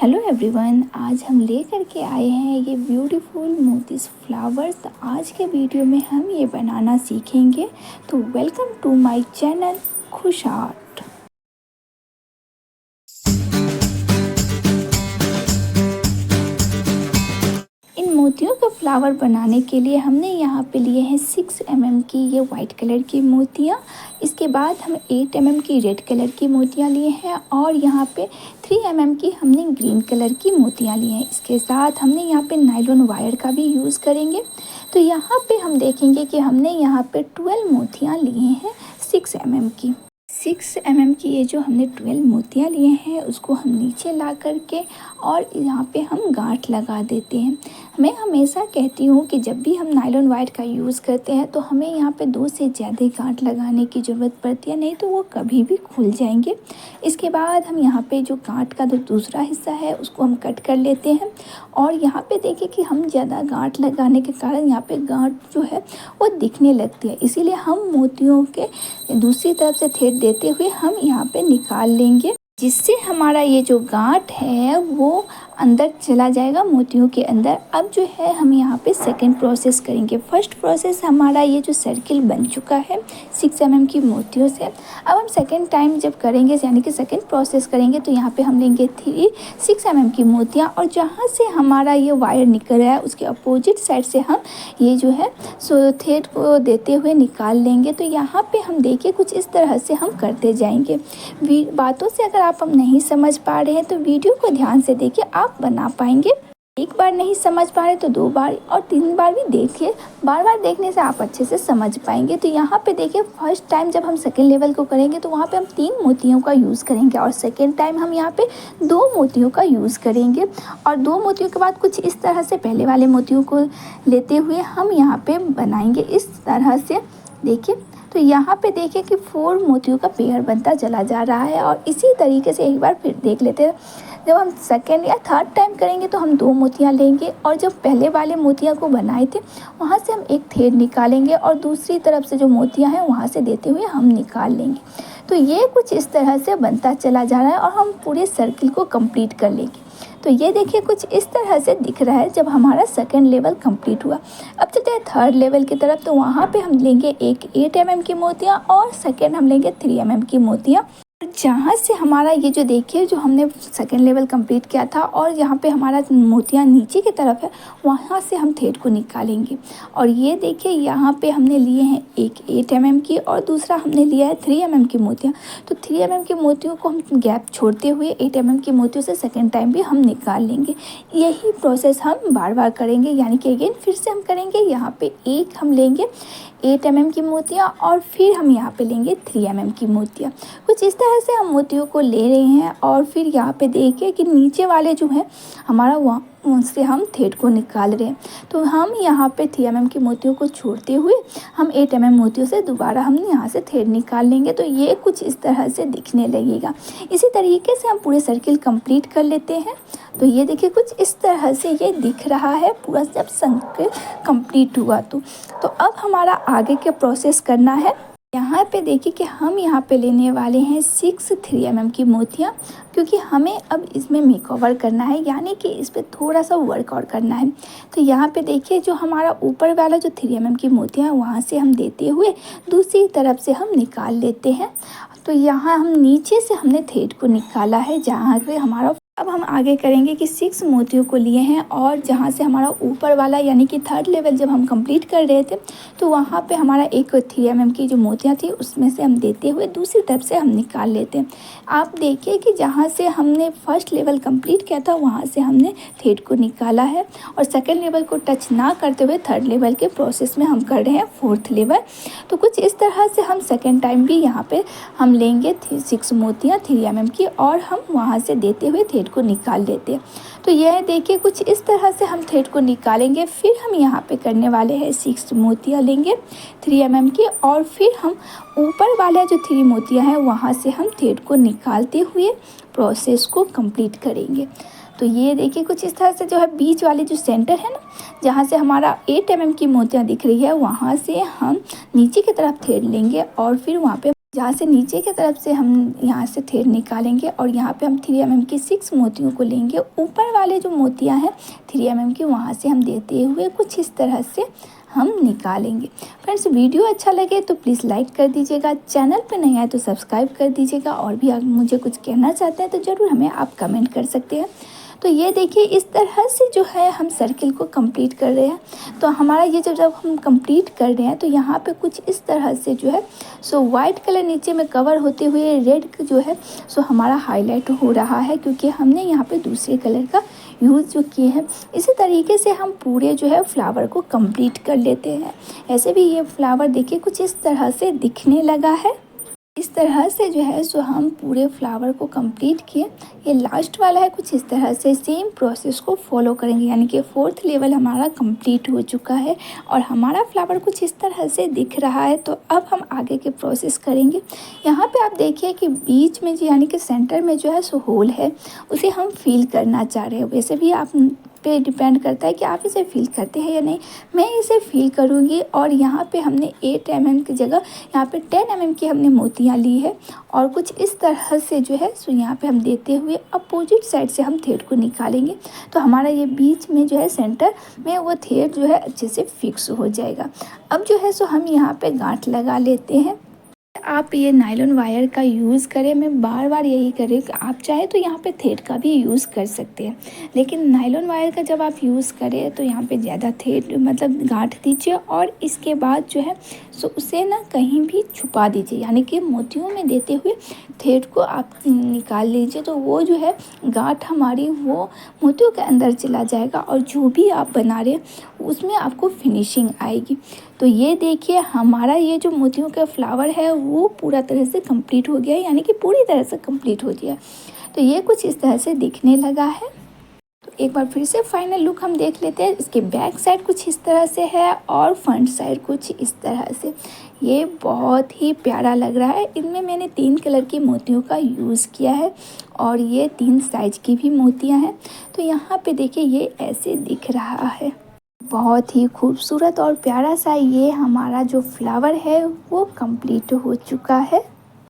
Hello everyone, आज हम लेकर के आए हैं ये ब्यूटीफुल मोतीज फ्लावर्स। तो आज के वीडियो में हम ये बनाना सीखेंगे। तो वेलकम टू माय चैनल खुश आर्ट। इन मोतियों का फ्लावर बनाने के लिए हमने यहाँ पे लिए हैं 6 mm की ये वाइट कलर की मोतियाँ। इसके बाद हम 8 mm की रेड कलर की मोतियाँ लिए हैं और यहाँ पे 3 mm की हमने ग्रीन कलर की मोतियाँ लिए हैं। इसके साथ हमने यहाँ पे नायलॉन वायर का भी यूज़ करेंगे। तो यहाँ पे हम देखेंगे कि हमने यहाँ पे 12 मोतियाँ लिए हैं 6 mm की। 6 mm की ये जो हमने 12 मोतियाँ लिए हैं उसको हम नीचे ला करके और यहाँ पे हम गांठ लगा देते हैं। मैं हमेशा कहती हूँ कि जब भी हम नायलॉन वायर का यूज़ करते हैं तो हमें यहाँ पे 2 से ज़्यादा गांठ लगाने की ज़रूरत पड़ती है, नहीं तो वो कभी भी खुल जाएंगे। इसके बाद हम यहाँ पे जो गांठ का जो दूसरा हिस्सा है उसको हम कट कर लेते हैं और यहाँ पे देखिए कि हम ज़्यादा गांठ लगाने के कारण यहाँ पे गांठ जो है वो दिखने लगती है। इसीलिए हम मोतियों के दूसरी तरफ से थ्रेड देते हुए हम यहाँ पे निकाल लेंगे, जिससे हमारा ये जो गांठ है वो अंदर चला जाएगा मोतियों के अंदर। अब जो है हम यहाँ पे सेकंड प्रोसेस करेंगे। फर्स्ट प्रोसेस हमारा ये जो सर्किल बन चुका है 6 mm की मोतियों से। अब हम सेकंड टाइम जब करेंगे यानी कि सेकंड प्रोसेस करेंगे तो यहाँ पे हम लेंगे 6 mm की मोतियाँ और जहाँ से हमारा ये वायर निकल रहा है उसके अपोजिट साइड से हम ये जो है सो थ्रेड को देते हुए निकाल लेंगे। तो यहाँ पे हम देखिए कुछ इस तरह से हम करते जाएंगे। बातों से अगर आप हम नहीं समझ पा रहे हैं तो वीडियो को ध्यान से देखिए, आप बना पाएंगे। एक बार नहीं समझ पा रहे तो 2 बार और 3 बार भी देखिए। बार बार देखने से आप अच्छे से समझ पाएंगे। तो यहाँ पे देखिए फर्स्ट टाइम जब हम सेकेंड लेवल को करेंगे तो वहाँ पे हम 3 मोतियों का यूज़ करेंगे और सेकेंड टाइम हम यहाँ पे 2 मोतियों का यूज़ करेंगे। और 2 मोतियों के बाद कुछ इस तरह से पहले वाले मोतियों को लेते हुए हम यहाँ पे बनाएंगे इस तरह से। देखिए तो यहाँ पे देखिए कि 4 मोतियों का पेयर बनता चला जा रहा है और इसी तरीके से एक बार फिर देख लेते हैं। जब हम सेकेंड या थर्ड टाइम करेंगे तो हम 2 मोतियाँ लेंगे और जब पहले वाले मोतियाँ को बनाए थे वहाँ से हम एक थ्रेड निकालेंगे और दूसरी तरफ से जो मोतियाँ हैं वहाँ से देते हुए हम निकाल लेंगे। तो ये कुछ इस तरह से बनता चला जा रहा है और हम पूरे सर्किल को कंप्लीट कर लेंगे। तो ये देखिए कुछ इस तरह से दिख रहा है जब हमारा सेकेंड लेवल कंप्लीट हुआ। अब चलते हैं थर्ड लेवल की तरफ। तो वहाँ पे हम लेंगे एक 8 mm की मोतियाँ और सेकेंड हम लेंगे 3 mm की मोतियाँ। जहाँ से हमारा ये जो देखिए जो हमने सेकेंड लेवल कंप्लीट किया था और यहाँ पे हमारा मोतियाँ नीचे की तरफ है वहाँ से हम थ्रेड को निकालेंगे। और ये देखिए यहाँ पे हमने लिए हैं एक 8 mm की और दूसरा हमने लिया है 3 mm की मोतियाँ। तो 3 mm की मोतियों को हम गैप छोड़ते हुए 8 mm की मोतियों से सेकेंड टाइम भी हम निकाल लेंगे। यही प्रोसेस हम बार बार करेंगे, यानी कि अगेन फिर से हम करेंगे। यहाँ पे एक हम लेंगे 8 mm की मोतियाँ और फिर हम यहाँ पे लेंगे 3 mm की मोतियाँ। कुछ इस तरह से हम मोतियों को ले रहे हैं और फिर यहाँ पे देखिए कि नीचे वाले जो है हमारा वहाँ उनसे हम थ्रेड को निकाल रहे हैं। तो हम यहाँ पे 3 mm की मोतियों को छोड़ते हुए हम 8 mm मोतियों से दोबारा हम यहाँ से थ्रेड निकाल लेंगे। तो ये कुछ इस तरह से दिखने लगेगा। इसी तरीके से हम पूरे सर्किल कंप्लीट कर लेते हैं। तो ये देखिए कुछ इस तरह से ये दिख रहा है पूरा जब सर्किल कंप्लीट हुआ। तो अब हमारा आगे के प्रोसेस करना है। यहाँ पे देखिए कि हम यहाँ पे लेने वाले हैं 6 3 mm की मोतियाँ, क्योंकि हमें अब इसमें मेकओवर करना है, यानी कि इस पर थोड़ा सा वर्क और करना है। तो यहाँ पे देखिए जो हमारा ऊपर वाला जो 3 mm की मोतियाँ हैं वहाँ से हम देते हुए दूसरी तरफ से हम निकाल लेते हैं। तो यहाँ हम नीचे से हमने थ्रेड को निकाला है जहाँ पे हमारा। अब हम आगे करेंगे कि 6 मोतियों को लिए हैं और जहाँ से हमारा ऊपर वाला यानी कि थर्ड लेवल जब हम कंप्लीट कर रहे थे तो वहाँ पे हमारा एक 3 mm की जो मोतियाँ थी उसमें से हम देते हुए दूसरी तरफ से हम निकाल लेते हैं। आप देखिए कि जहाँ से हमने फर्स्ट लेवल कंप्लीट किया था वहाँ से हमने थ्रेड को निकाला है और सेकेंड लेवल को टच ना करते हुए थर्ड लेवल के प्रोसेस में हम कर रहे हैं 4th लेवल। तो कुछ इस तरह से हम सेकेंड टाइम भी यहाँ पर हम लेंगे 6 मोतियाँ 3 mm की और हम वहाँ से देते हुए थ्रेड को निकाल लेते हैं। तो यह देखिए कुछ इस तरह से हम थ्रेड को निकालेंगे। फिर हम यहाँ पे करने वाले हैं 6 मोतियाँ लेंगे 3 mm की और फिर हम ऊपर वाला जो 3 मोतियाँ हैं वहाँ से हम थ्रेड को निकालते हुए प्रोसेस को कंप्लीट करेंगे। तो ये देखिए कुछ इस तरह से जो है बीच वाले जो सेंटर है ना जहाँ से हमारा 8 mm की मोतियाँ दिख रही है वहाँ से हम नीचे की तरफ थ्रेड लेंगे और फिर वहाँ पे जहाँ से नीचे की तरफ से हम यहाँ से थ्रेड निकालेंगे और यहाँ पे हम 3 mm की 6 मोतियों को लेंगे। ऊपर वाले जो मोतियाँ हैं 3 mm की, वहाँ से हम देते हुए कुछ इस तरह से हम निकालेंगे। फ्रेंड्स, वीडियो अच्छा लगे तो प्लीज़ लाइक कर दीजिएगा, चैनल पे नहीं आए तो सब्सक्राइब कर दीजिएगा, और भी आप मुझे कुछ कहना चाहते हैं तो ज़रूर हमें आप कमेंट कर सकते हैं। तो ये देखिए, इस तरह से जो है हम सर्किल को कंप्लीट कर रहे हैं। तो हमारा ये जब हम कंप्लीट कर रहे हैं तो यहाँ पे कुछ इस तरह से जो है सो वाइट कलर नीचे में कवर होते हुए रेड जो है सो हमारा हाईलाइट हो रहा है, क्योंकि हमने यहाँ पे दूसरे कलर का यूज़ जो किए हैं। इसी तरीके से हम पूरे जो है फ्लावर को कंप्लीट कर लेते हैं। ऐसे भी ये फ्लावर देखिए कुछ इस तरह से दिखने लगा है। इस तरह से जो है सो हम पूरे फ्लावर को कंप्लीट किए। ये लास्ट वाला है, कुछ इस तरह से सेम प्रोसेस को फॉलो करेंगे, यानी कि 4th लेवल हमारा कंप्लीट हो चुका है और हमारा फ्लावर कुछ इस तरह से दिख रहा है। तो अब हम आगे के प्रोसेस करेंगे। यहाँ पे आप देखिए कि बीच में जो यानी कि सेंटर में जो है सो होल है, उसे हम फिल करना चाह रहे हैं। वैसे भी आप पे डिपेंड करता है कि आप इसे फिल करते हैं या नहीं। मैं इसे फिल करूँगी और यहाँ पे हमने 8 mm की जगह यहाँ पे 10 mm की हमने मोतियाँ ली है और कुछ इस तरह से जो है सो यहाँ पे हम देते हुए अपोजिट साइड से हम थ्रेड को निकालेंगे। तो हमारा ये बीच में जो है सेंटर में वो थ्रेड जो है अच्छे से फिक्स हो जाएगा। अब जो है सो हम यहाँ पे गांठ लगा लेते हैं। आप ये नायलॉन वायर का यूज़ करें, मैं बार बार यही कर रही हूँ कि आप चाहे तो यहाँ पे थ्रेड का भी यूज़ कर सकते हैं, लेकिन नायलॉन वायर का जब आप यूज़ करें तो यहाँ पे ज़्यादा थ्रेड मतलब गांठ दीजिए और इसके बाद जो है सो उसे ना कहीं भी छुपा दीजिए, यानी कि मोतियों में देते हुए थ्रेड को आप निकाल लीजिए। तो वो जो है गांठ हमारी वो मोतियों के अंदर चला जाएगा और जो भी आप बना रहे हैं उसमें आपको फिनिशिंग आएगी। तो ये देखिए, हमारा ये जो मोतियों का फ्लावर है वो पूरा तरह से कंप्लीट हो गया है, यानी कि पूरी तरह से कंप्लीट हो गया। तो ये कुछ इस तरह से दिखने लगा है। तो एक बार फिर से फाइनल लुक हम देख लेते हैं। इसके बैक साइड कुछ इस तरह से है और फ्रंट साइड कुछ इस तरह से। ये बहुत ही प्यारा लग रहा है। इनमें मैंने 3 कलर की मोतियों का यूज़ किया है और ये 3 साइज की भी मोतियाँ हैं। तो यहाँ पे देखिए ये ऐसे दिख रहा है। बहुत ही खूबसूरत और प्यारा सा ये हमारा जो फ्लावर है वो कंप्लीट हो चुका है।